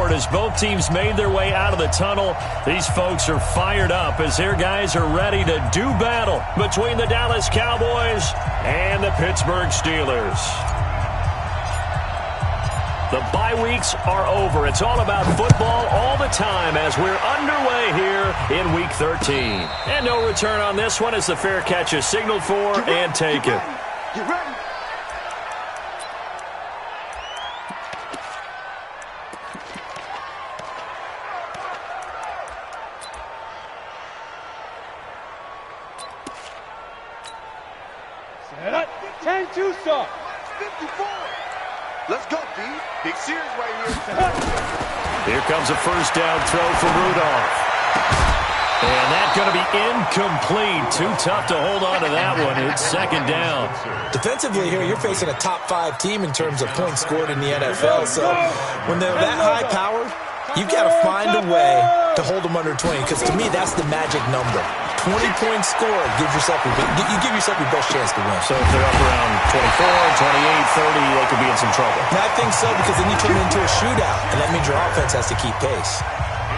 forward as both teams made their way out of the tunnel. These folks are fired up as their guys are ready to do battle between the Dallas Cowboys and the Pittsburgh Steelers. The bye weeks are over. It's all about football all the time as we're underway here in Week 13. And no return on this one as the fair catch is signaled for and taken. Get ready. Set up. 10-2 stop. 54. Let's go, D. Big series right here. Here comes a first down throw from Rudolph. And that's going to be incomplete. Too tough to hold on to that one. It's second down. Defensively here, you're facing a top-5 team in terms of points scored in the NFL. So when they're that high-powered, you've got to find a way to hold them under 20. Because to me, that's the magic number. 20 points scored, you give yourself your best chance to win. So if they're up around 24, 28, 30, they could be in some trouble. And I think so, because then you turn it into a shootout, and that means your offense has to keep pace.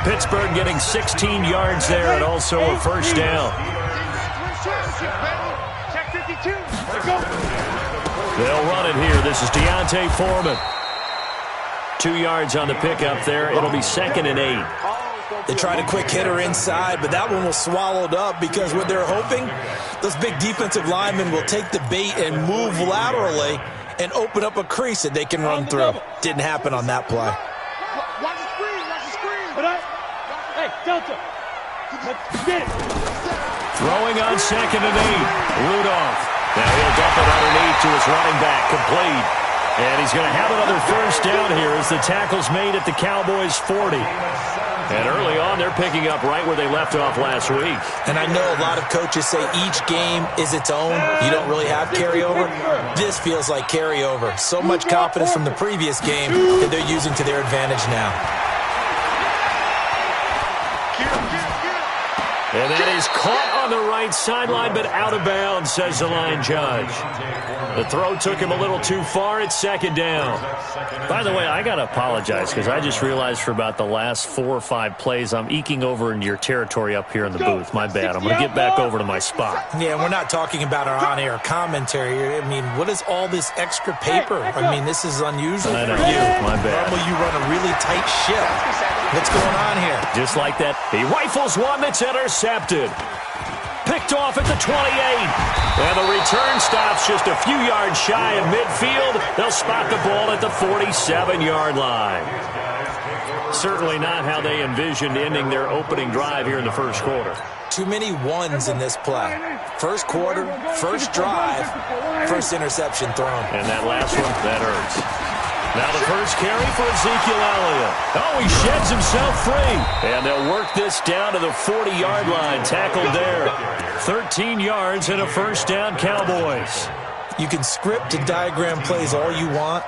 Pittsburgh getting 16 yards there and also a first down. Check 52. Let's go. They'll run it here. This is Deontay Foreman. 2 yards on the pickup there. It'll be 2nd and 8. They tried a quick hitter inside, but that one was swallowed up because what they're hoping, those big defensive linemen will take the bait and move laterally and open up a crease that they can run through. Didn't happen on that play. Watch the screen. Watch the screen. Hey, Delta. Let's get it. Throwing on 2nd and 8. Rudolph. Now he'll dump it underneath to his running back. Complete. And he's going to have another first down here as the tackle's made at the Cowboys' 40. And early on, they're picking up right where they left off last week. And I know a lot of coaches say each game is its own. You don't really have carryover. This feels like carryover. So much confidence from the previous game that they're using to their advantage now. And that is caught on the right sideline, but out of bounds, says the line judge. The throw took him a little too far. It's 2nd down. By the way, I got to apologize because I just realized for about the last 4 or 5 plays, I'm eking over into your territory up here in the booth. My bad. I'm going to get back over to my spot. Yeah, we're not talking about our on-air commentary here. I mean, what is all this extra paper? I mean, this is unusual I know. for you. My bad. Normally you run a really tight ship. What's going on here? Just like that, he rifles one that's intercepted. Picked off at the 28. And the return stops just a few yards shy of midfield. They'll spot the ball at the 47-yard line. Certainly not how they envisioned ending their opening drive here in the first quarter. Too many ones in this play. First quarter, first drive, first interception thrown. And that last one, that hurts. Now the first carry for Ezekiel Elliott. Oh, he sheds himself free. And they'll work this down to the 40-yard line. Tackled there. 13 yards and a first down, Cowboys. You can script and diagram plays all you want,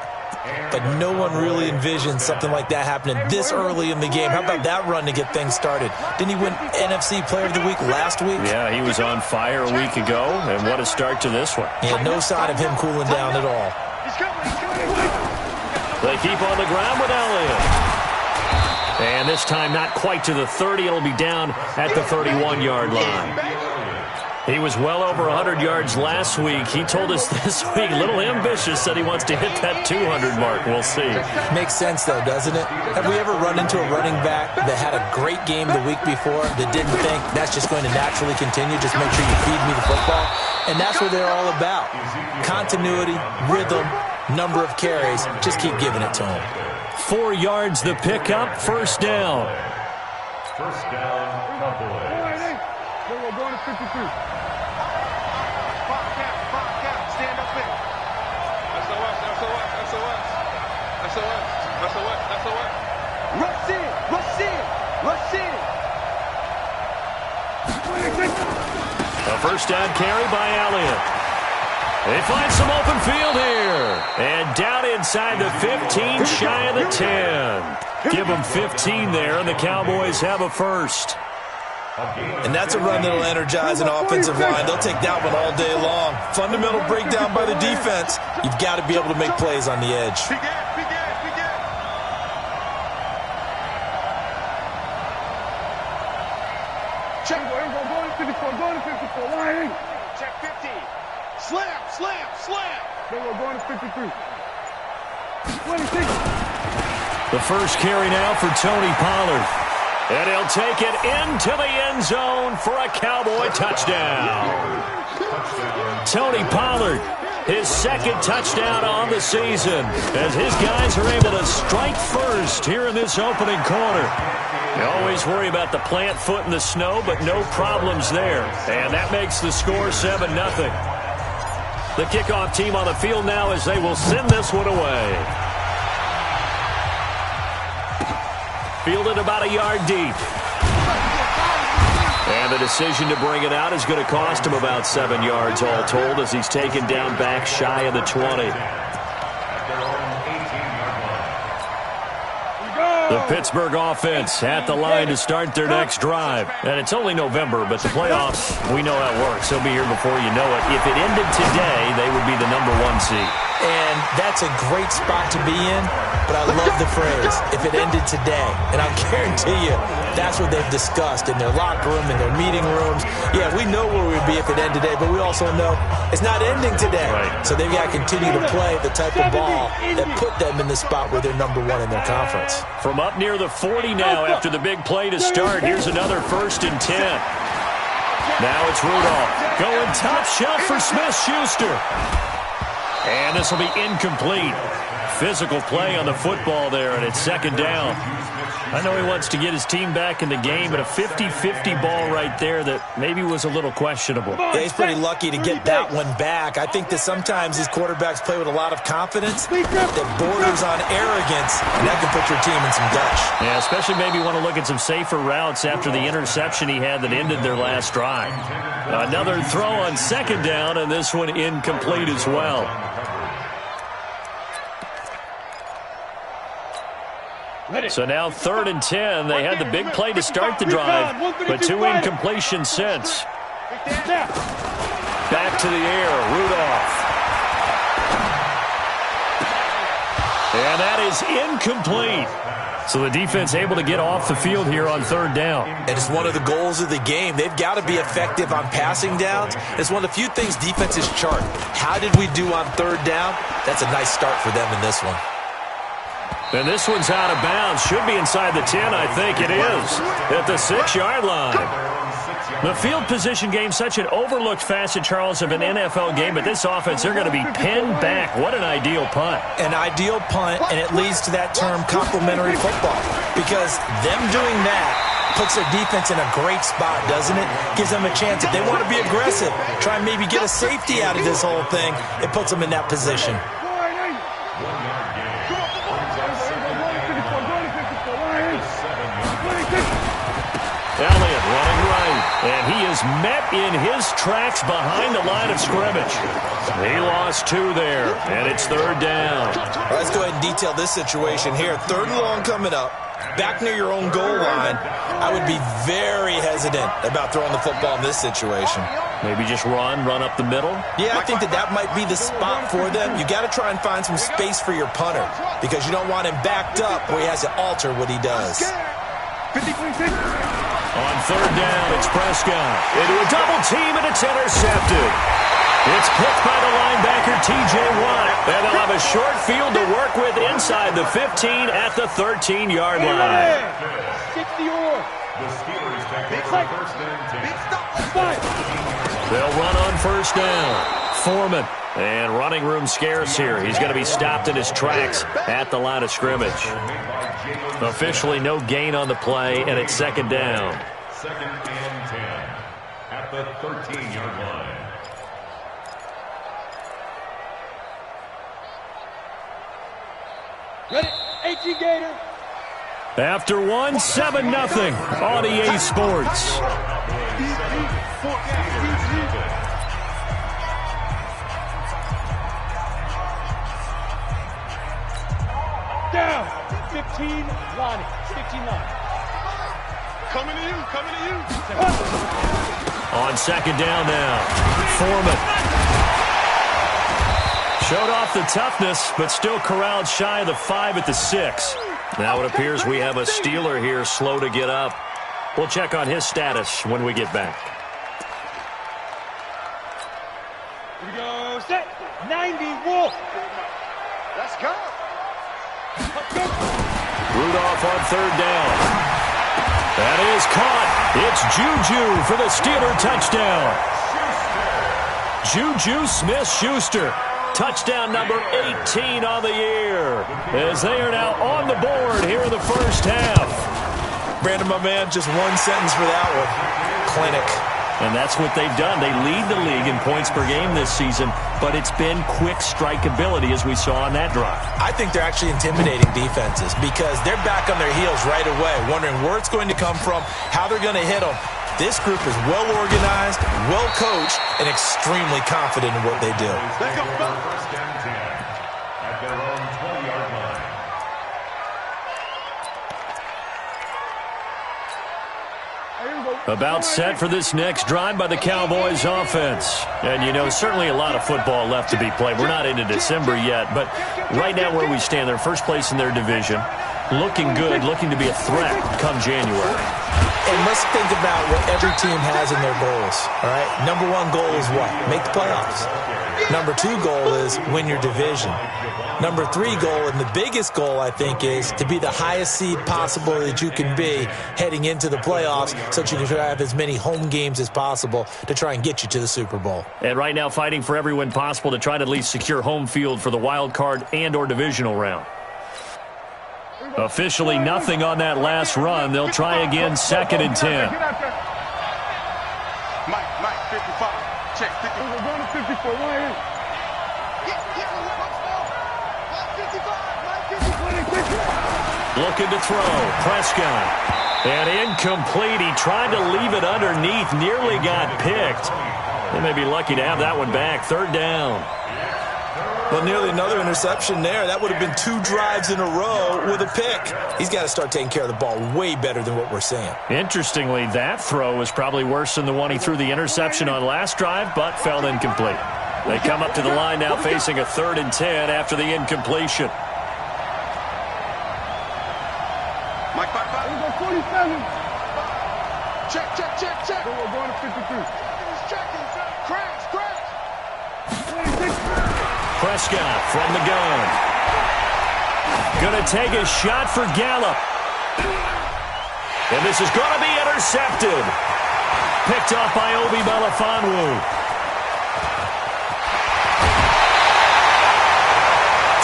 but no one really envisions something like that happening this early in the game. How about that run to get things started? Didn't he win NFC Player of the Week last week? Yeah, he was on fire a week ago, and what a start to this one. Yeah, no sign of him cooling down at all. They keep on the ground with Elliott. And this time not quite to the 30. It'll be down at the 31-yard line. He was well over 100 yards last week. He told us this week, a little ambitious, said he wants to hit that 200 mark. We'll see. Makes sense, though, doesn't it? Have we ever run into a running back that had a great game the week before that didn't think that's just going to naturally continue? Just make sure you feed me the football. And that's what they're all about. Continuity, rhythm, number of carries. Just keep giving it to them. 4 yards the pickup, first down. First down, Cowboys. We're going to 53. Stand up in. SOS. Rush in. A first down carry by Elliott. They find some open field here. And down inside the 15, shy of the 10. Give them 15 there, and the Cowboys have a first. And that's a run that'll energize an offensive line. They'll take that one all day long. Fundamental breakdown by the defense. You've got to be able to make plays on the edge. Check. Go to 54. Go to 54. Line. Check 50. Slam. Slam. Slam. Go to 53. 26. The first carry now for Tony Pollard. And he'll take it into the end zone for a Cowboy touchdown. Tony Pollard, his second touchdown on the season, as his guys are able to strike first here in this opening quarter. You always worry about the plant foot in the snow, but no problems there. And that makes the score 7-0. The kickoff team on the field now as they will send this one away. Fielded about a yard deep. And the decision to bring it out is going to cost him about 7 yards all told as he's taken down back shy of the 20. The Pittsburgh offense at the line to start their next drive. And it's only November, but the playoffs, we know how it works. They'll be here before you know it. If it ended today, they would be the #1 seed. And that's a great spot to be in, but I love the phrase, if it ended today. And I guarantee you, that's what they've discussed in their locker room, in their meeting rooms. Yeah, we know where we'd be if it ended today, but we also know it's not ending today. Right. So they've got to continue to play the type of ball that put them in the spot where they're #1 in their conference. From up near the 40 now after the big play to start, here's another 1st and 10. Now it's Rudolph going top shelf for Smith-Schuster. And this will be incomplete. Physical play on the football there, and it's 2nd down. I know he wants to get his team back in the game, but a 50-50 ball right there that maybe was a little questionable. Yeah, he's pretty lucky to get that one back. I think that sometimes these quarterbacks play with a lot of confidence that borders on arrogance, and that can put your team in some dutch. Yeah, especially maybe want to look at some safer routes after the interception he had that ended their last drive. Another throw on 2nd down, and this one incomplete as well. So now 3rd and 10. They had the big play to start the drive, but 2 incompletions since. Back to the air, Rudolph. And that is incomplete. So the defense able to get off the field here on 3rd down. And it's one of the goals of the game. They've got to be effective on passing downs. It's one of the few things defenses chart. How did we do on 3rd down? That's a nice start for them in this one. And this one's out of bounds. Should be inside the 10, I think it is. At the 6-yard line. The field position game, such an overlooked facet, Charles, of an NFL game, but this offense, they're going to be pinned back. What an ideal punt. An ideal punt, and it leads to that term complementary football. Because them doing that puts their defense in a great spot, doesn't it? Gives them a chance. If they want to be aggressive, try and maybe get a safety out of this whole thing, it puts them in that position. Elliott running right, and he is met in his tracks behind the line of scrimmage. He lost 2 there, and it's 3rd down. All right, let's go ahead and detail this situation here. 3rd and long coming up, back near your own goal line. I would be very hesitant about throwing the football in this situation. Maybe just run up the middle? Yeah, I think that might be the spot for them. You got to try and find some space for your punter because you don't want him backed up where he has to alter what he does. 50-26. On 3rd down, it's Prescott. Into a double team, and it's intercepted. It's picked by the linebacker, T.J. Watt. And they'll have a short field to work with inside the 15 at the 13-yard line. 60-or. The Steelers take over 1st and 10. They'll run on 1st down. Foreman. And running room scarce here. He's going to be stopped in his tracks at the line of scrimmage. Officially no gain on the play, and it's 2nd down. 2nd and 10 at the 13-yard line. Ready? 18 Gator. After 1, 7-0 on EA Sports. Down. 15 line. 15 line. Coming to you. On 2nd down now, Foreman. Showed off the toughness, but still corralled shy of the 5 at the 6. Now it appears we have a Steeler here slow to get up. We'll check on his status when we get back. Here we go. Set. 91. Let's go. Rudolph on third down. That is caught. It's Juju for the Steeler touchdown. Juju Smith-Schuster. Touchdown number 18 on the year, as they are now on the board here in the first half. Brandon, my man, just one sentence for that one. Clinic. And that's what they've done. They lead the league in points per game this season, but it's been quick strikeability as we saw on that drive. I think they're actually intimidating defenses because they're back on their heels right away, wondering where it's going to come from, how they're going to hit them. This group is well organized, well coached, and extremely confident in what they do. First and 10 at their own 20-yard line. About set for this next drive by the Cowboys offense. And, you know, certainly a lot of football left to be played. We're not into December yet, but right now where we stand, they're first place in their division. Looking good, looking to be a threat come January. And let's think about what every team has in their goals, all right? Number one goal is what? Make the playoffs. Number two goal is win your division. Number three goal, and the biggest goal, I think, is to be the highest seed possible that you can be heading into the playoffs so that you can have as many home games as possible to try and get you to the Super Bowl. And right now fighting for every win possible to try to at least secure home field for the wild card and or divisional round. Officially nothing on that last run. They'll try again, 2nd and 10. Mike, 55. Check, 50. We're going to 54. Why is? Looking to throw. Prescott. And incomplete. He tried to leave it underneath. Nearly got picked. They may be lucky to have that one back. 3rd down. Well, nearly another interception there. That would have been 2 drives in a row with a pick. He's got to start taking care of the ball way better than what we're seeing. Interestingly, that throw was probably worse than the one he threw the interception on last drive, but fell incomplete. They come up to the line now facing a 3rd and 10 after the incompletion. Mike, 47. Check. We're going to 53. Crash. Prescott from the gun. Going to take a shot for Gallup. And this is going to be intercepted. Picked off by Obi Melifonwu.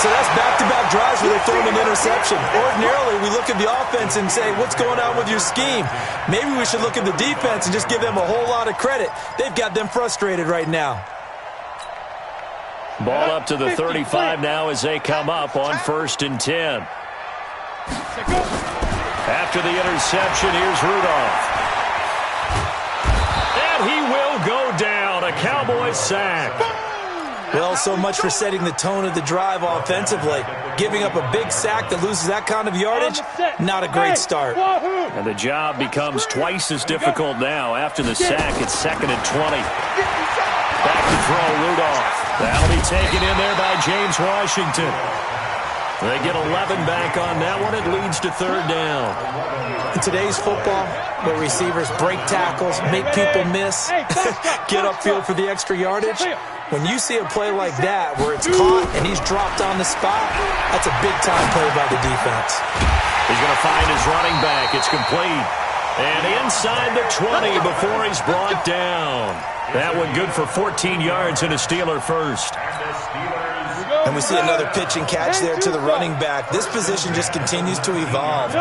So that's back-to-back drives where they throw an interception. Ordinarily, we look at the offense and say, what's going on with your scheme? Maybe we should look at the defense and just give them a whole lot of credit. They've got them frustrated right now. Ball up to the 35 now as they come up on 1st and 10. After the interception, here's Rudolph. And he will go down. A Cowboys sack. Well, so much for setting the tone of the drive offensively. Giving up a big sack that loses that kind of yardage, not a great start. And the job becomes twice as difficult now. After the sack, it's 2nd and 20. Back to throw, Rudolph. That'll be taken in there by James Washington. They get 11 back on that one. It leads to 3rd down. In today's football, where receivers break tackles, make people miss, get upfield for the extra yardage, when you see a play like that where it's caught and he's dropped on the spot, that's a big-time play by the defense. He's going to find his running back. It's complete. And inside the 20 before he's brought down. That one good for 14 yards and a Steeler first. And we see another pitch and catch there to the running back. This position just continues to evolve.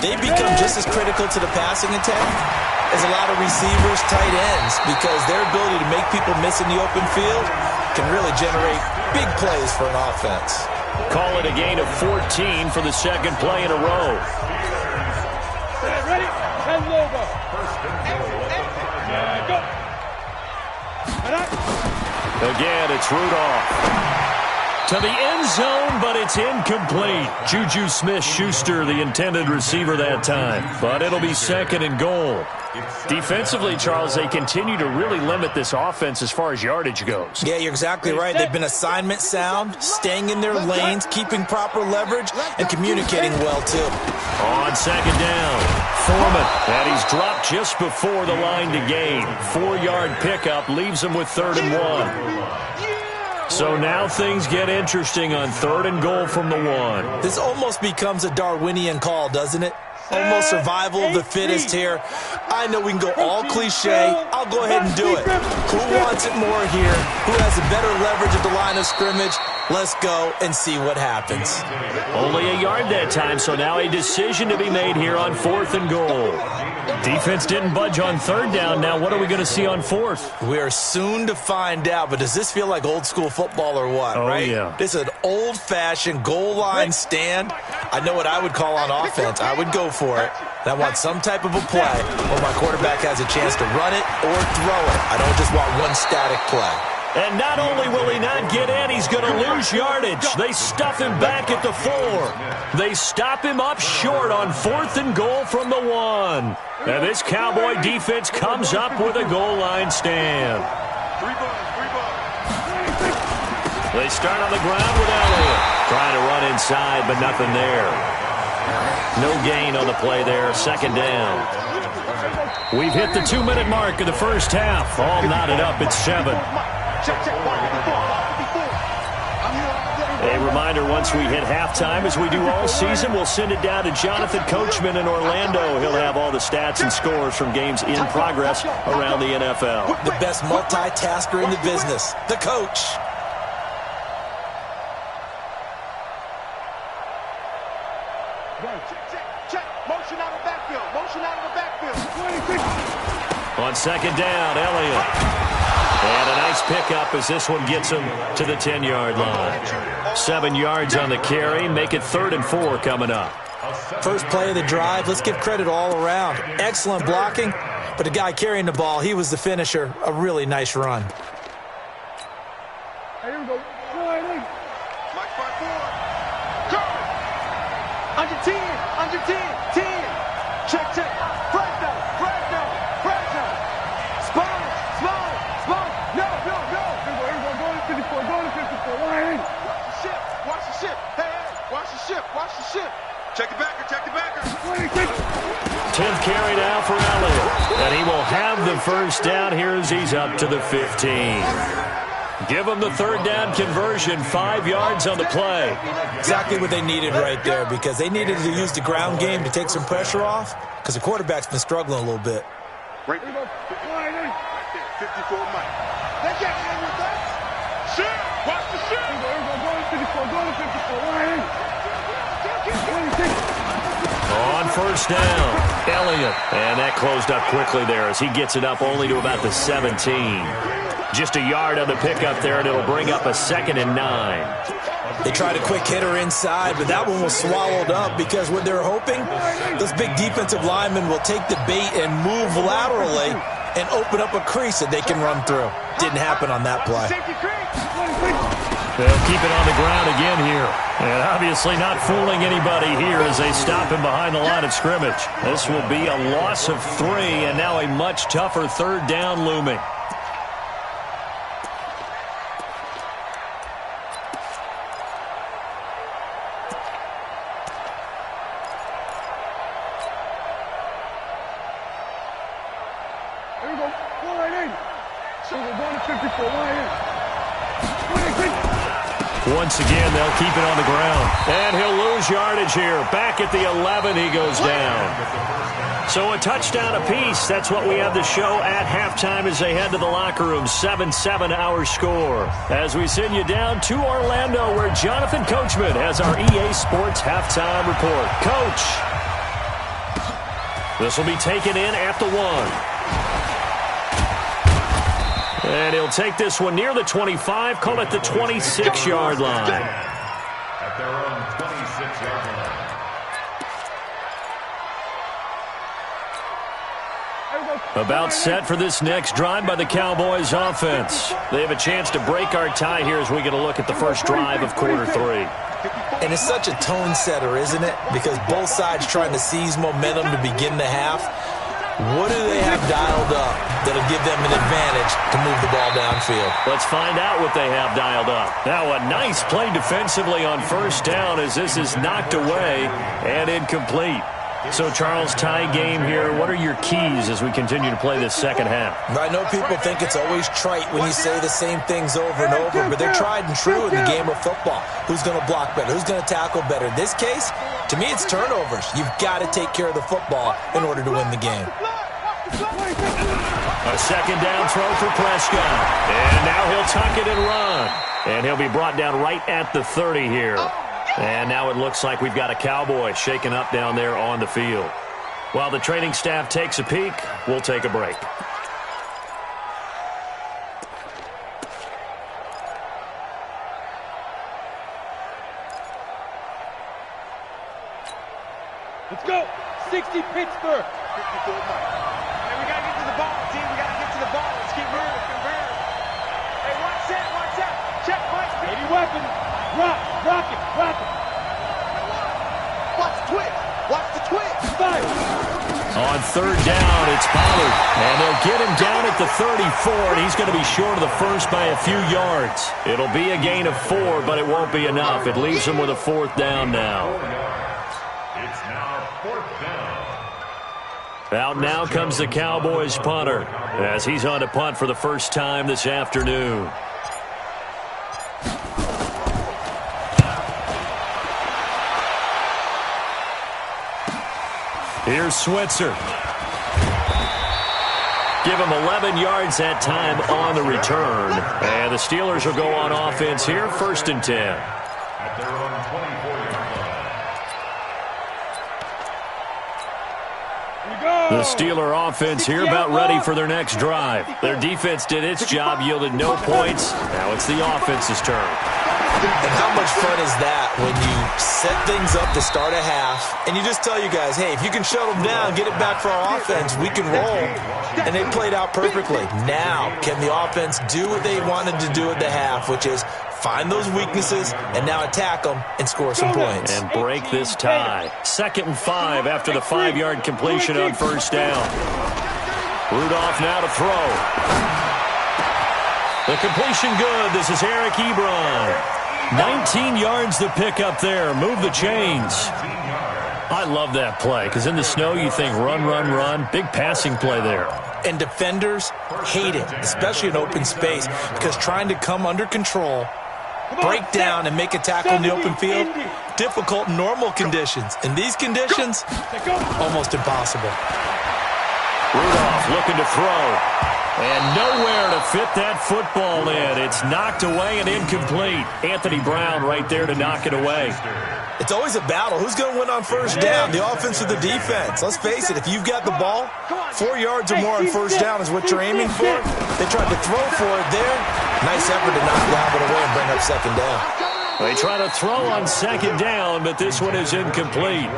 They've become just as critical to the passing attack as a lot of receivers, tight ends, because their ability to make people miss in the open field can really generate big plays for an offense. Call it a gain of 14 for the 2nd play in a row. Ready? 10 logo. Go. Again, it's Rudolph. To the end zone, but it's incomplete. Juju Smith-Schuster, the intended receiver that time. But it'll be second and goal. Defensively, Charles, they continue to really limit this offense as far as yardage goes. Yeah, you're exactly right. They've been assignment sound, staying in their lanes, keeping proper leverage, and communicating well, too. On second down, Foreman. And he's dropped just before the line to gain. 4-yard pickup leaves him with 3rd and 1. So now things get interesting on 3rd and goal from the 1. This almost becomes a Darwinian call, doesn't it? Almost survival of the fittest here. I know we can go all cliche. I'll go ahead and do it. Who wants it more here? Who has a better leverage at the line of scrimmage? Let's go and see what happens. Only a yard that time, so now a decision to be made here on 4th and goal. Defense didn't budge on 3rd down. Now what are we going to see on 4th? We are soon to find out, but does this feel like old school football or what, right? Yeah. This is an old-fashioned goal line stand. I know what I would call on offense. I would go for it. And I want some type of a play where my quarterback has a chance to run it or throw it. I don't just want one static play. And not only will he not get in, he's going to lose yardage. They stuff him back at the 4. They stop him up short on 4th and goal from the 1. And this Cowboy defense comes up with a goal line stand. They start on the ground with Elliott. Trying to run inside, but nothing there. No gain on the play there. 2nd down. We've hit the 2-minute mark of the first half. All knotted up at 7. A reminder, once we hit halftime, as we do all season, we'll send it down to Jonathan Coachman in Orlando. He'll have all the stats and scores from games in progress around the NFL. The best multitasker in the business, the coach. On 2nd down, Elliott. And a nice pickup as this one gets him to the 10-yard line. 7 yards on the carry. Make it 3rd and 4 coming up. First play of the drive. Let's give credit all around. Excellent blocking, but the guy carrying the ball, he was the finisher. A really nice run. Here we go. Mike 5-4. Go! Under 10. Under 10. 10. Check, check. Flag down. Flag down. Flag down. Spawn. Spawn. Spawn. No, no, no. Here we go. Go to 54. Go to 54. Line. Watch the ship. Watch the ship. Hey, hey. Watch the ship. Watch the ship. Check the backer. Check the backer. 10th carry now for Elliott. And he will have the first down here as he's up to the 15. Give them the 3rd down conversion, 5 yards on the play. Exactly what they needed right there, because they needed to use the ground game to take some pressure off, because the quarterback's been struggling a little bit. Right there, 54 Mike. They can't handle that. Shit! Watch the shit! Go to 54, go to 54, On 1st down, Elliott. And that closed up quickly there as he gets it up only to about the 17. Just a yard on the pickup there, and it'll bring up a 2nd and 9. They tried a quick hitter inside, but that one was swallowed up because what they're hoping, those big defensive linemen will take the bait and move laterally and open up a crease that they can run through. Didn't happen on that play. They'll keep it on the ground again here. And obviously not fooling anybody here as they stop him behind the line of scrimmage. This will be a loss of 3, and now a much tougher 3rd down looming. Once again, they'll keep it on the ground. And he'll lose yardage here. Back at the 11, he goes down. So a touchdown apiece. That's what we have to show at halftime as they head to the locker room. 7-7 our score. As we send you down to Orlando, where Jonathan Coachman has our EA Sports halftime report. Coach, this will be taken in at the 1. And he'll take this one near the 25, call it the 26-yard line. At their own 26-yard line. 26. About set for this next drive by the Cowboys offense. They have a chance to break our tie here as we get a look at the first drive of quarter 3. And it's such a tone setter, isn't it? Because both sides trying to seize momentum to begin the half. What do they have dialed up that'll give them an advantage to move the ball downfield? Let's find out what they have dialed up. Now a nice play defensively on first down as this is knocked away and incomplete. So, Charles, tie game here. What are your keys as we continue to play this second half? I know people think it's always trite when you say the same things over and over, but they're tried and true in the game of football. Who's going to block better? Who's going to tackle better? In this case, to me, it's turnovers. You've got to take care of the football in order to win the game. A second down throw for Prescott. And now he'll tuck it and run. And he'll be brought down right at the 30 here. And now it looks like we've got a Cowboy shaken up down there on the field. While the training staff takes a peek, we'll take a break. Let's go. 60 Pittsburgh. 54 Mike. Hey, we got to get to the ball, team. We got to get to the ball. Let's keep moving. Convert. Hey, watch that. Watch that. Check Mike. Any weapon. Rock it. Watch the twitch. Watch the twitch. Fire. On third down, it's Pollard. And they'll get him down at the 34, and he's going to be short of the first by a few yards. It'll be a gain of 4, but it won't be enough. It leaves him with a fourth down now. It's now fourth down. Out now comes the Cowboys punter as he's on to punt for the first time this afternoon. Here's Switzer. Give him 11 yards that time on the return. And the Steelers will go on offense here, 1st and 10. At their own 24-yard line. The Steeler offense here about ready for their next drive. Their defense did its job, yielded no points. Now it's the offense's turn. And how much fun is that when you set things up to start a half and you just tell you guys, hey, if you can shut them down, get it back for our offense, we can roll. And they played out perfectly. Now, can the offense do what they wanted to do at the half, which is find those weaknesses and now attack them and score some points? And break this tie. 2nd and 5 after the 5-yard completion on first down. Rudolph now to throw. The completion good. This is Eric Ebron. 19 yards to pick up there. Move the chains. I love that play because in the snow you think run. Big passing play there. And defenders hate it, especially in open space, because trying to come under control, break down, and make a tackle in the open field, difficult in normal conditions. In these conditions, almost impossible. Rudolph looking to throw. And nowhere to fit that football in. It's knocked away and incomplete. Anthony Brown right there to knock it away. It's always a battle. Who's going to win on first down, the offense or the defense? Let's face it, if you've got the ball, 4 yards or more on first down is what you're aiming for. They tried to throw for it there. Nice effort to knock it away and bring up second down. They try to throw on second down, but this one is incomplete.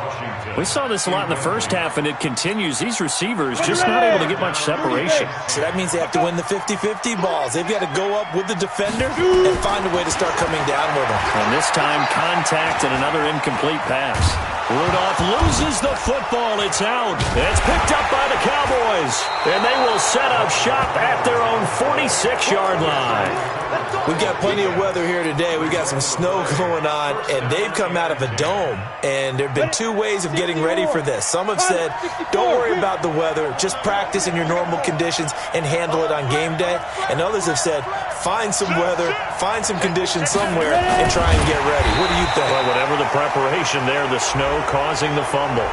We saw this a lot in the first half, and it continues. These receivers just not able to get much separation. So that means they have to win the 50-50 balls. They've got to go up with the defender and find a way to start coming down with them. And this time, contact and another incomplete pass. Rudolph loses the football. It's out. It's picked up by the Cowboys. And they will set up shop at their own 46-yard line. We've got plenty of weather here today. We've got some snow going on, and they've come out of a dome. And there have been 2 ways of getting ready for this. Some have said, don't worry about the weather. Just practice in your normal conditions and handle it on game day. And others have said, find some weather, find some conditions somewhere, and try and get ready. What do you think? Well, whatever the preparation there, the snow causing the fumble.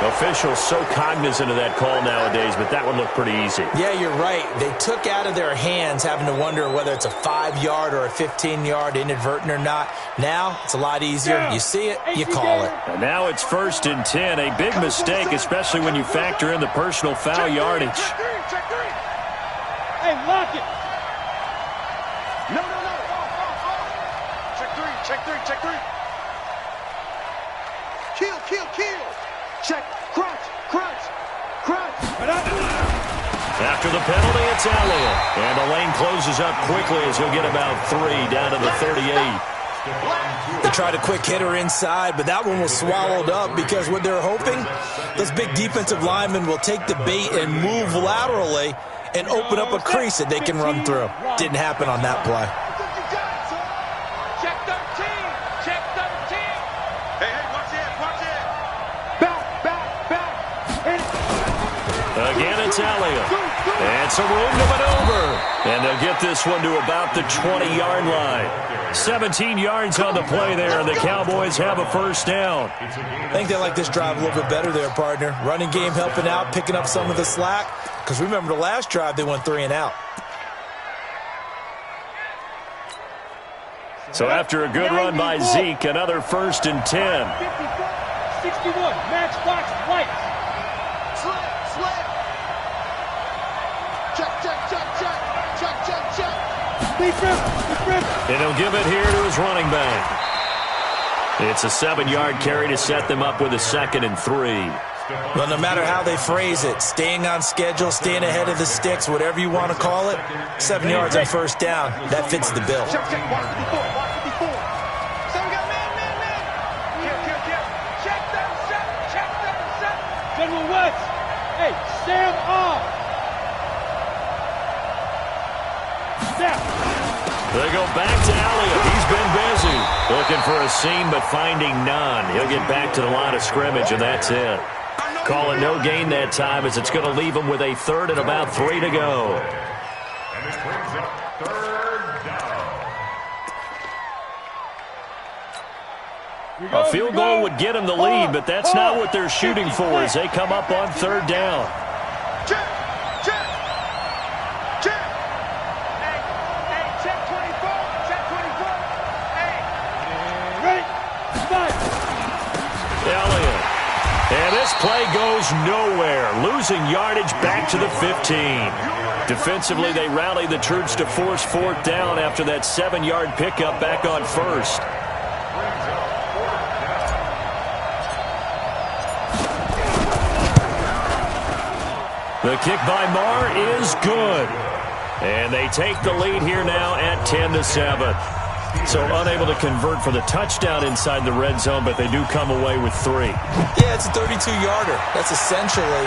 Officials so cognizant of that call nowadays, but that would look pretty easy. Yeah, you're right. They took out of their hands having to wonder whether it's a 5-yard or a 15-yard inadvertent or not. Now, it's a lot easier. You see it, you call it. And now it's 1st and 10. A big mistake, especially when you factor in the personal foul yardage. Check three. Hey, lock it. No. Check three. Kill. Check. Crunch. After the penalty, it's Elliott. And the lane closes up quickly as he'll get about 3 down to the 38. They tried a quick hitter inside, but that one was swallowed up because what they're hoping, those big defensive linemen will take the bait and move laterally and open up a crease that they can run through. Didn't happen on that play. Check 13. Check 13. Hey, watch it. Watch it. Back. Again, it's Elliott. And some room to maneuver. And they'll get this one to about the 20-yard line. 17 yards on the play there, and the Cowboys have a first down. I think they like this drive a little bit better there, partner. Running game helping out, picking up some of the slack. Because remember the last drive, they went 3 and out. So after a good run by Zeke, another 1st and 10. 61, matchbox lights. Slip. Check. And he'll give it here to his running back. It's a 7-yard carry to set them up with a 2nd and 3. Well, no matter how they phrase it, staying on schedule, staying ahead of the sticks, whatever you want to call it, 7 yards on first down, that fits the bill. Check. Watch 54. So we got man. Check 37. General West. Hey, Sam off. They go back to Elliott. He's been busy. Looking for a seam, but finding none. He'll get back to the line of scrimmage, and that's it. Calling no gain that time as it's going to leave him with a 3rd and about 3 to go. And it brings up 3rd down. A field goal would get him the lead, but that's not what they're shooting for as they come up on 3rd down. Check. Hey, check 24. Hey. Ready? Fight. Elliott. And this play goes nowhere. Losing yardage back to the 15. Defensively, they rally the troops to force 4th down after that 7-yard pickup back on 1st. The kick by Marr is good. And they take the lead here now at 10-7. So unable to convert for the touchdown inside the red zone, but they do come away with 3. Yeah, it's a 32-yarder. That's essentially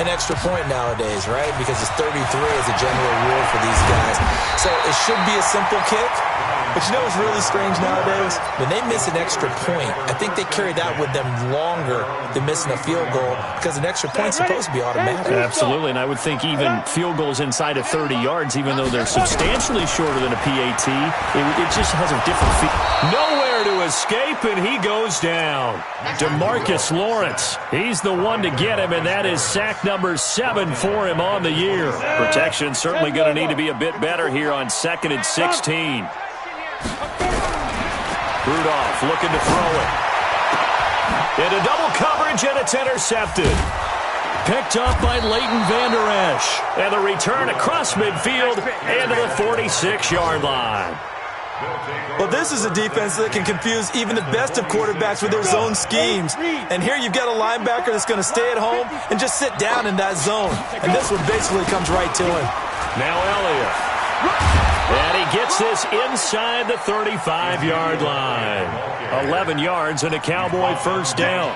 an extra point nowadays, right? Because it's 33 as a general rule for these guys. So it should be a simple kick. But you know what's really strange nowadays? When they miss an extra point, I think they carry that with them longer than missing a field goal because an extra point's supposed to be automatic. Absolutely, and I would think even field goals inside of 30 yards, even though they're substantially shorter than a PAT, it just has a different feel. Nowhere to escape, and he goes down. DeMarcus Lawrence, he's the one to get him, and that is sack number 7 for him on the year. Protection certainly going to need to be a bit better here on 2nd and 16. Rudolph looking to throw it. Into double coverage, and it's intercepted. Picked up by Leighton Vander Esch. And the return across midfield and to the 46-yard line. Well, this is a defense that can confuse even the best of quarterbacks with their zone schemes. And here you've got a linebacker that's going to stay at home and just sit down in that zone. And this one basically comes right to him. Now Elliott. And he gets this inside the 35-yard line. 11 yards and a Cowboy first down.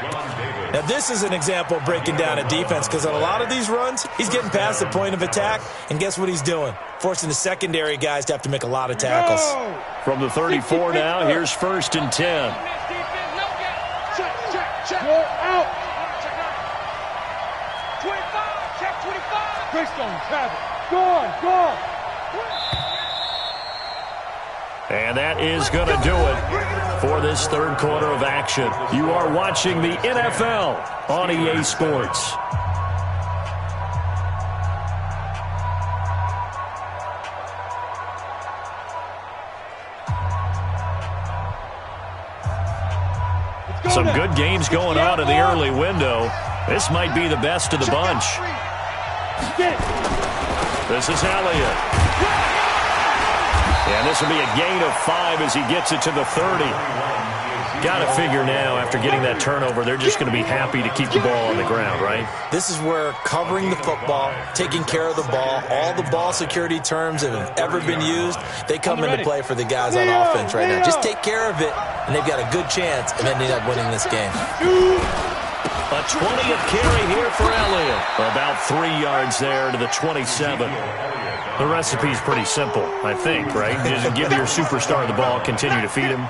Now, this is an example of breaking down a defense because on a lot of these runs, he's getting past the point of attack, and guess what he's doing? Forcing the secondary guys to have to make a lot of tackles. From the 34 now, here's 1st and 10. Check. Go out. 25. Check 25. Greystone, Travis. Go on. And that is going to do it for this 3rd quarter of action. You are watching the NFL on EA Sports. Some good games going on in the early window. This might be the best of the bunch. This is Elliott. And this will be a gain of 5 as he gets it to the 30. Got to figure now, after getting that turnover, they're just going to be happy to keep the ball on the ground, right? This is where covering the football, taking care of the ball, all the ball security terms that have ever been used, they come into play for the guys on offense right now. Just take care of it, and they've got a good chance of ending up winning this game. A 20th carry here for Elliott. About 3 yards there to the 27. The recipe's pretty simple, I think, right? Just give your superstar the ball, continue to feed him.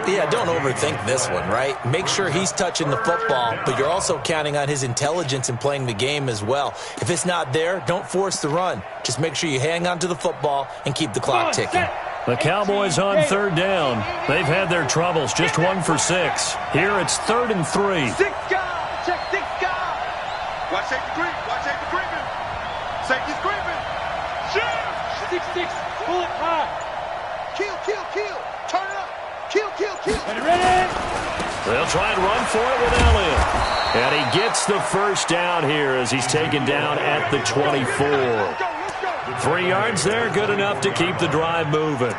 Yeah, don't overthink this one, right? Make sure he's touching the football, but you're also counting on his intelligence in playing the game as well. If it's not there, don't force the run. Just make sure you hang on to the football and keep the clock ticking. The Cowboys on third down. They've had their troubles, just 1 for 6. Here it's 3rd and 3. 6 guys, check 6 guys. Watch safety creep, watch safety creeping. Safety's creeping. 6-6, pull it high. Kill, kill, kill. Turn it up. Kill, kill, kill. Ready? They'll try and run for it with Elliott. And he gets the first down here as he's taken down at the 24. 3 yards there, good enough to keep the drive moving.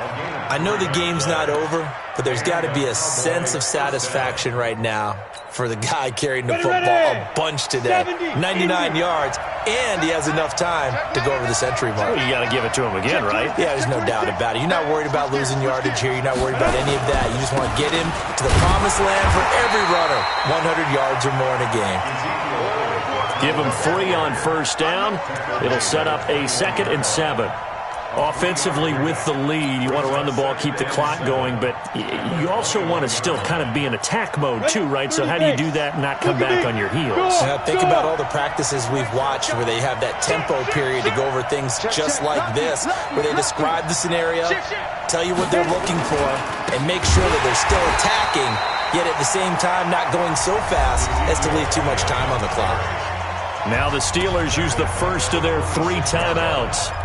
I know the game's not over, but there's got to be a sense of satisfaction right now for the guy carrying the football a bunch today. 99 yards, and he has enough time to go over the century mark. Well, you got to give it to him again, right? Yeah, there's no doubt about it. You're not worried about losing yardage here. You're not worried about any of that. You just want to get him to the promised land for every runner. 100 yards or more in a game. Give him 3 on first down. It'll set up a 2nd and 7. Offensively with the lead, you want to run the ball, keep the clock going, but you also want to still kind of be in attack mode too, right? So how do you do that and not come back on your heels? Think about all the practices we've watched where they have that tempo period to go over things just like this, where they describe the scenario, tell you what they're looking for, and make sure that they're still attacking, yet at the same time not going so fast as to leave too much time on the clock. Now the Steelers use the first of their 3 timeouts.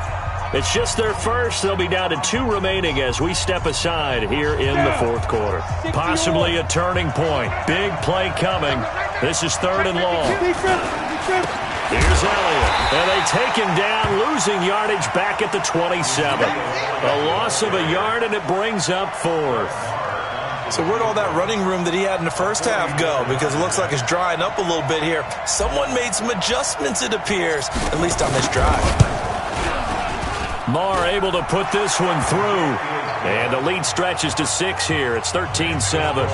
It's just their first. They'll be down to 2 remaining as we step aside here in the 4th quarter. Possibly a turning point. Big play coming. This is 3rd and long. Here's Elliott. And they take him down, losing yardage back at the 27. A loss of a yard, and it brings up 4th. So where'd all that running room that he had in the first half go? Because it looks like it's drying up a little bit here. Someone made some adjustments, it appears, at least on this drive. Marr able to put this one through. And the lead stretches to 6 here. It's 13-7.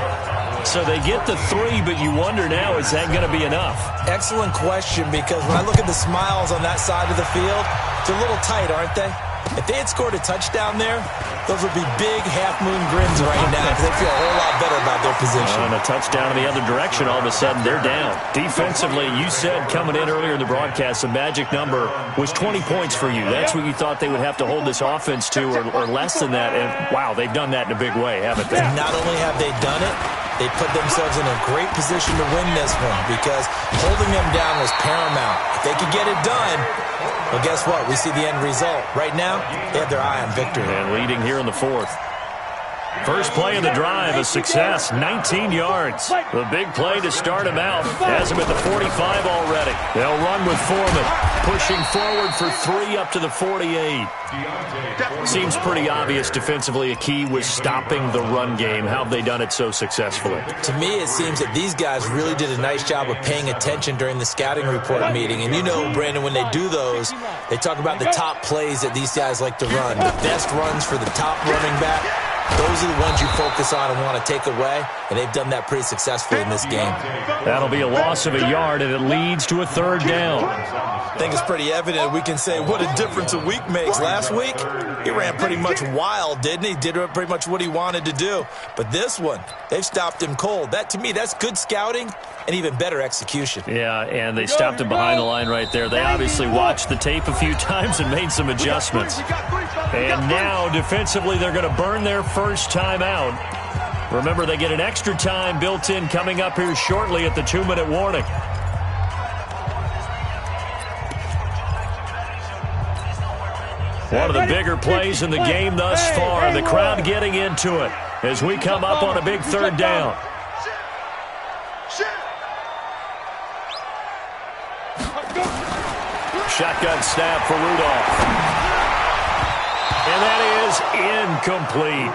So they get the 3, but you wonder now, is that going to be enough? Excellent question, because when I look at the smiles on that side of the field, they're a little tight, aren't they? If they had scored a touchdown there, those would be big half-moon grins right now because they feel a whole lot better about their position. And a touchdown in the other direction, all of a sudden they're down. Defensively, you said coming in earlier in the broadcast, the magic number was 20 points for you. That's what you thought they would have to hold this offense to, or less than that. And, wow, they've done that in a big way, haven't they? Not only have they done it, they put themselves in a great position to win this one because holding them down was paramount. If they could get it done, well, guess what? We see the end result. Right now, they have their eye on victory. And leading here in the 4th. First play of the drive, a success, 19 yards. The big play to start him out. Has him at the 45 already. They'll run with Foreman, pushing forward for 3 up to the 48. Seems pretty obvious defensively a key was stopping the run game. How have they done it so successfully? To me, it seems that these guys really did a nice job of paying attention during the scouting report meeting. And you know, Brandon, when they do those, they talk about the top plays that these guys like to run. The best runs for the top running back. Those are the ones you focus on and want to take away, and they've done that pretty successfully in this game. That'll be a loss of a yard, and it leads to a 3rd down. I think it's pretty evident. We can say what a difference a week makes. Last week, he ran pretty much wild, didn't he? Did pretty much what he wanted to do. But this one, they've stopped him cold. That, to me, that's good scouting and even better execution. Yeah, and they stopped him behind the line right there. They obviously watched the tape a few times and made some adjustments. And now, defensively, they're going to burn their first time out. Remember, they get an extra time built in coming up here shortly at the 2-minute warning. One of the bigger plays in the game thus far. The crowd getting into it as we come up on a big 3rd down. Shotgun snap for Rudolph. And that is incomplete.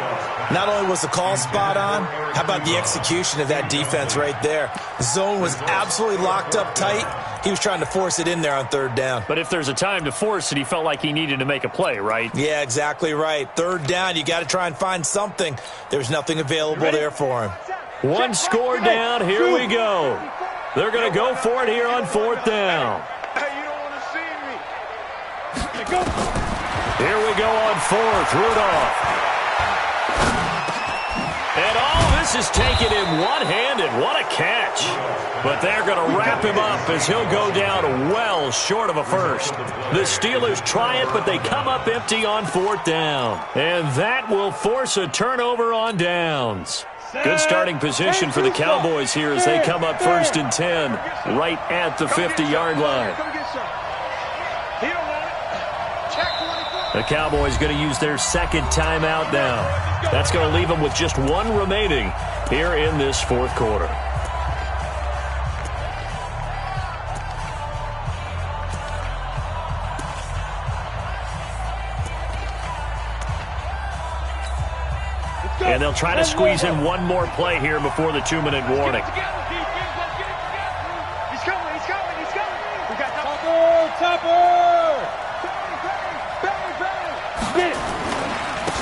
Not only was the call spot on, how about the execution of that defense right there? The zone was absolutely locked up tight. He was trying to force it in there on third down. But if there's a time to force it, he felt like he needed to make a play, right? Yeah, exactly right. Third down, you got to try and find something. There's nothing available there for him. One score down. Here we go. They're going to go for it here on fourth down. Hey, you don't want to see me. Here we go on fourth. Rudolph. And all this is taken in one-handed. What a catch. But they're going to wrap him up as he'll go down well short of a first. The Steelers try it, but they come up empty on fourth down. And that will force a turnover on downs. Good starting position for the Cowboys here as they come up 1st and 10 right at the 50-yard line. The Cowboys going to use their second timeout now. That's going to leave them with just one remaining here in this fourth quarter. And they'll try to squeeze in one more play here before the 2-minute warning. He's coming. We got Topper!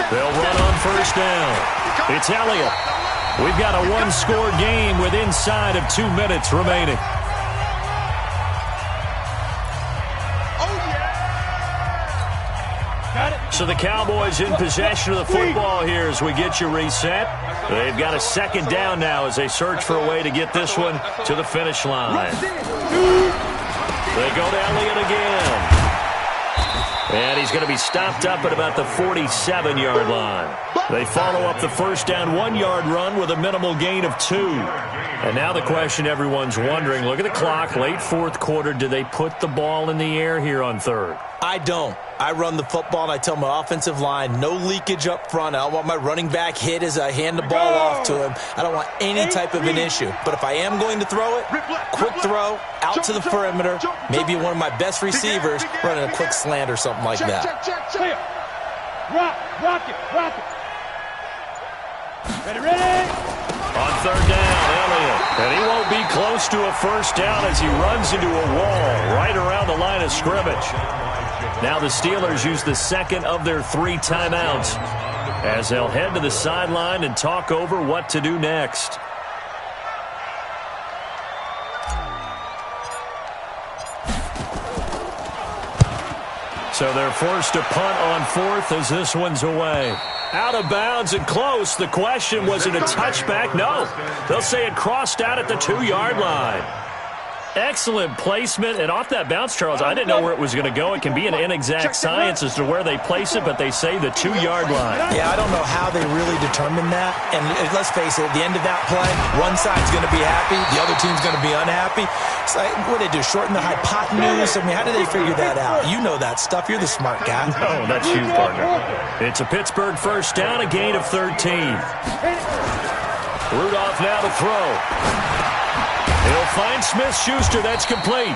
They'll run on first down. It's Elliott. We've got a one-score game with inside of 2 minutes remaining. So the Cowboys in possession of the football here as we get you reset. They've got a second down now as they search for a way to get this one to the finish line. They go to Elliott again. And he's going to be stopped up at about the 47-yard line. They follow up the first down 1-yard run with a minimal gain of 2. And now the question everyone's wondering, look at the clock, late fourth quarter, do they put the ball in the air here on third? I don't. I run the football, and I tell my offensive line, no leakage up front. I don't want my running back hit as I hand the ball off to him. I don't want any type of an issue. But if I am going to throw it, quick throw, out to the perimeter, maybe one of my best receivers running a quick slant or something like that. Rock it. Ready? On third down, Elliott. And he won't be close to a first down as he runs into a wall right around the line of scrimmage. Now the Steelers use the second of their 3 timeouts as they'll head to the sideline and talk over what to do next. So they're forced to punt on fourth as this one's away. Out of bounds and close. The question, was it a touchback? No. They'll say it crossed out at the 2-yard line. Excellent placement, and off that bounce, Charles, I didn't know where it was going to go. It can be an inexact science as to where they place it, but they say the 2-yard line. Yeah, I don't know how they really determined that. And let's face it, at the end of that play, one side's going to be happy, the other team's going to be unhappy. It's like, what do they do, shorten the hypotenuse? I mean, how do they figure that out? You know that stuff. You're the smart guy. Oh, that's you, partner. It's a Pittsburgh first down, a gain of 13. Rudolph now to throw. He'll find Smith-Schuster. That's complete.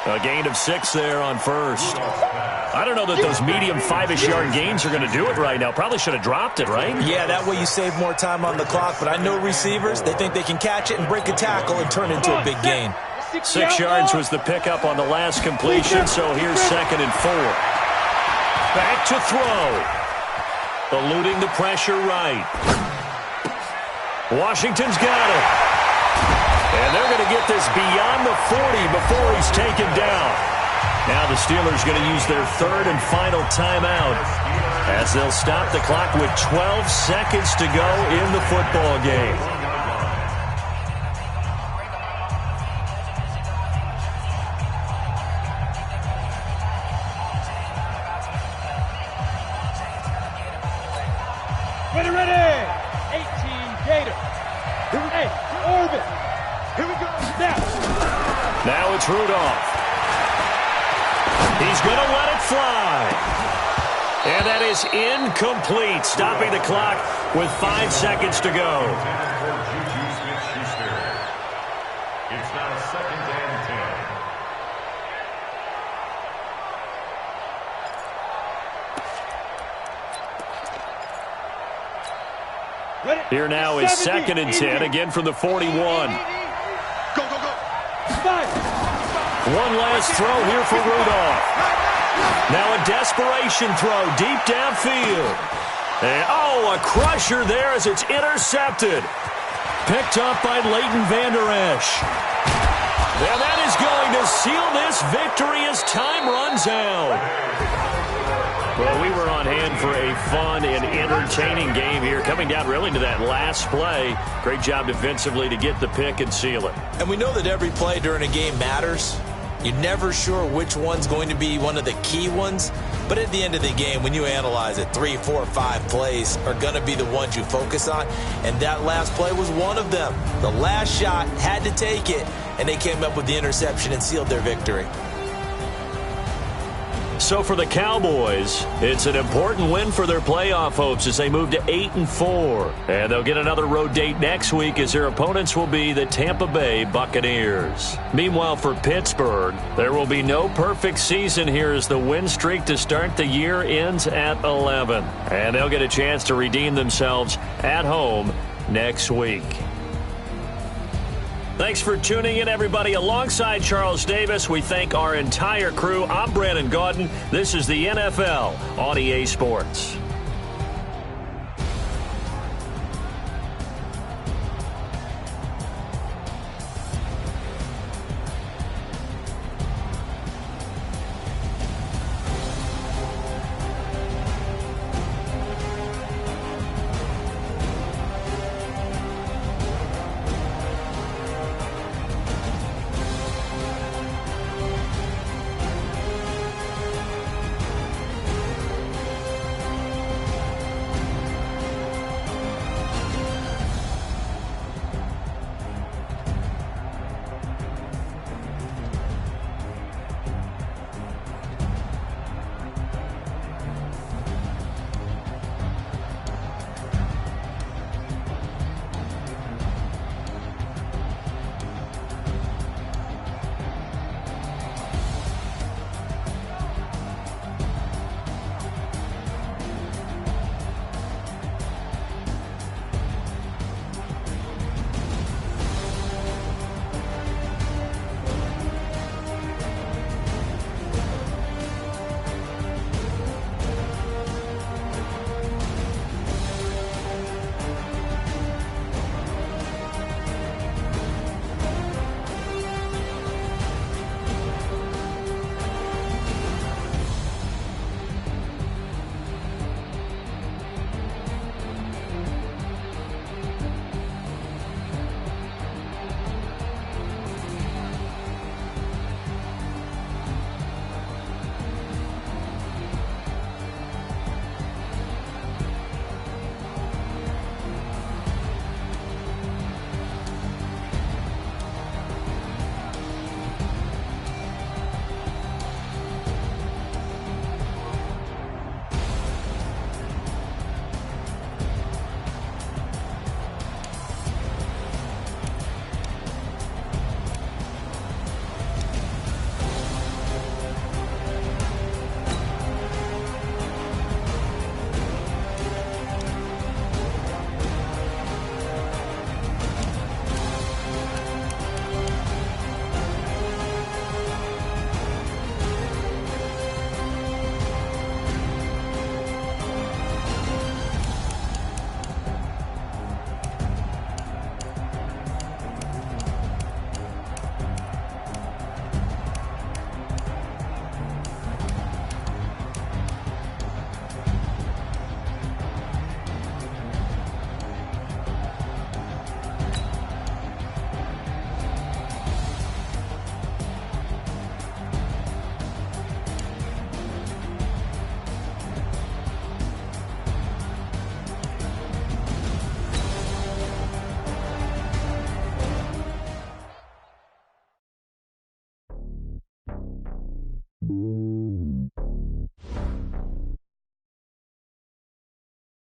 A gain of 6 there on first. I don't know that those medium 5-ish yard gains are going to do it right now. Probably should have dropped it, right? Yeah, that way you save more time on the clock. But I know receivers, they think they can catch it and break a tackle and turn it into a big gain. 6 yards was the pickup on the last completion, so here's 2nd and 4. Back to throw. Eluding the pressure right. Washington's got it. And they're going to get this beyond the 40 before he's taken down. Now the Steelers going to use their 3rd and final timeout as they'll stop the clock with 12 seconds to go in the football game. Ready. 18 Gator. Hey, Orbit. Here we go. Now it's Rudolph. He's going to let it fly. And that is incomplete, stopping the clock with 5 seconds to go. It's now 2nd and 10. Here now is 2nd and 10, again from the 41. Go, go, go. One last throw here for Rudolph. Now a desperation throw deep downfield. And, oh, a crusher there as it's intercepted. Picked up by Leighton Vander Esch. And that is going to seal this victory as time runs out. Well, we were on hand for a fun and entertaining game here, coming down really to that last play. Great job defensively to get the pick and seal it. And we know that every play during a game matters. You're never sure which one's going to be one of the key ones. But at the end of the game, when you analyze it, 3, 4, 5 plays are going to be the ones you focus on. And that last play was one of them. The last shot had to take it, and they came up with the interception and sealed their victory. So for the Cowboys, it's an important win for their playoff hopes as they move to 8-4. And they'll get another road date next week as their opponents will be the Tampa Bay Buccaneers. Meanwhile, for Pittsburgh, there will be no perfect season here as the win streak to start the year ends at 11. And they'll get a chance to redeem themselves at home next week. Thanks for tuning in, everybody. Alongside Charles Davis, we thank our entire crew. I'm Brandon Gaudin. This is the NFL on EA Sports.